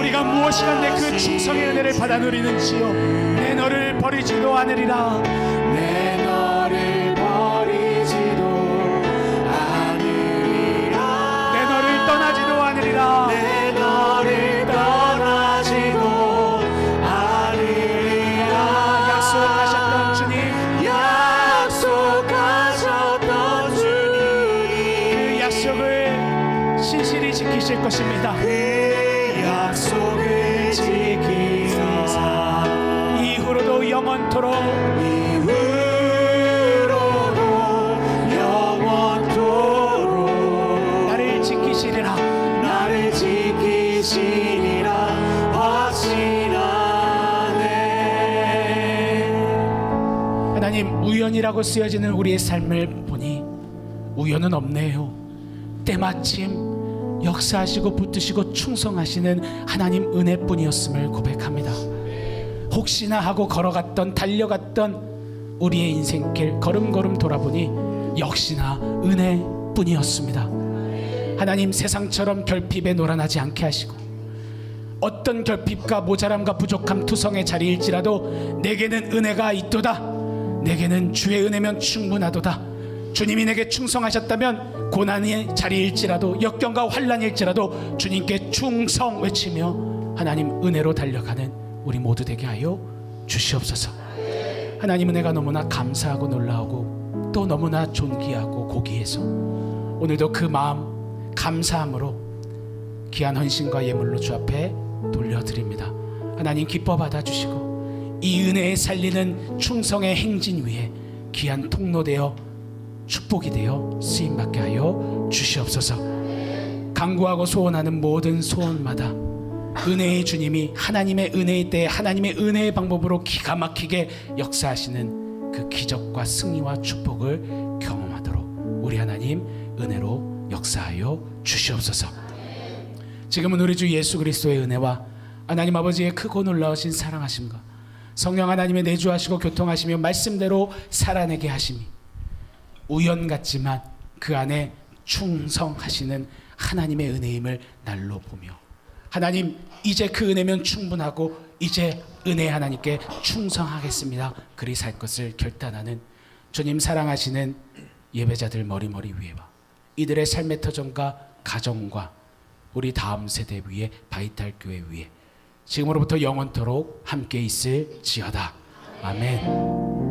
우리가 무엇이간데 그 충성의 은혜를 받아 누리는지요. 내 너를 버리지도 않으리라. 내 너를 버리지도 않으리라 내 너를 떠나지도 않으리라. 내 너를 떠나지도 않으리라 약속하셨던 주님, 약속하셨던 주님 그 약속을 신실히 지키실 것입니다. 그 약속을 지키사 이후로도 영원토록 이후로도 영원토록 나를 지키시리라. 나를 지키시리라 확신하네 하나님, 우연이라고 쓰여지는 우리의 삶을 보니 우연은 없네요. 때마침 역사하시고 붙드시고 충성하시는 하나님 은혜뿐이었음을 고백합니다. 혹시나 하고 걸어갔던 달려갔던 우리의 인생길 걸음걸음 돌아보니 역시나 은혜뿐이었습니다. 하나님, 세상처럼 결핍에 놀아나지 않게 하시고 어떤 결핍과 모자람과 부족함 투성의 자리일지라도 내게는 은혜가 있도다. 내게는 주의 은혜면 충분하도다. 주님이 내게 충성하셨다면 고난의 자리일지라도 역경과 환난일지라도 주님께 충성 외치며 하나님 은혜로 달려가는 우리 모두 되게 하여 주시옵소서. 하나님 은혜가 너무나 감사하고 놀라우고 또 너무나 존귀하고 고귀해서 오늘도 그 마음 감사함으로 귀한 헌신과 예물로 주 앞에 돌려드립니다. 하나님 기뻐 받아주시고 이 은혜에 살리는 충성의 행진 위에 귀한 통로되어 축복이 되어 쓰임받게 하여 주시옵소서. 간구하고 소원하는 모든 소원마다 은혜의 주님이 하나님의 은혜의 때에 하나님의 은혜의 방법으로 기가 막히게 역사하시는 그 기적과 승리와 축복을 경험하도록 우리 하나님 은혜로 역사하여 주시옵소서. 지금은 우리 주 예수 그리스도의 은혜와 하나님 아버지의 크고 놀라우신 사랑하심과 성령 하나님의 내주하시고 교통하시며 말씀대로 살아내게 하심이 우연 같지만 그 안에 충성하시는 하나님의 은혜임을 날로 보며 하나님 이제 그 은혜면 충분하고 이제 은혜 하나님께 충성하겠습니다. 그리 살 것을 결단하는 주님 사랑하시는 예배자들 머리머리 위에와 이들의 삶의 터전과 가정과 우리 다음 세대 위에 바이탈 교회 위에 지금으로부터 영원토록 함께 있을지어다. 아멘.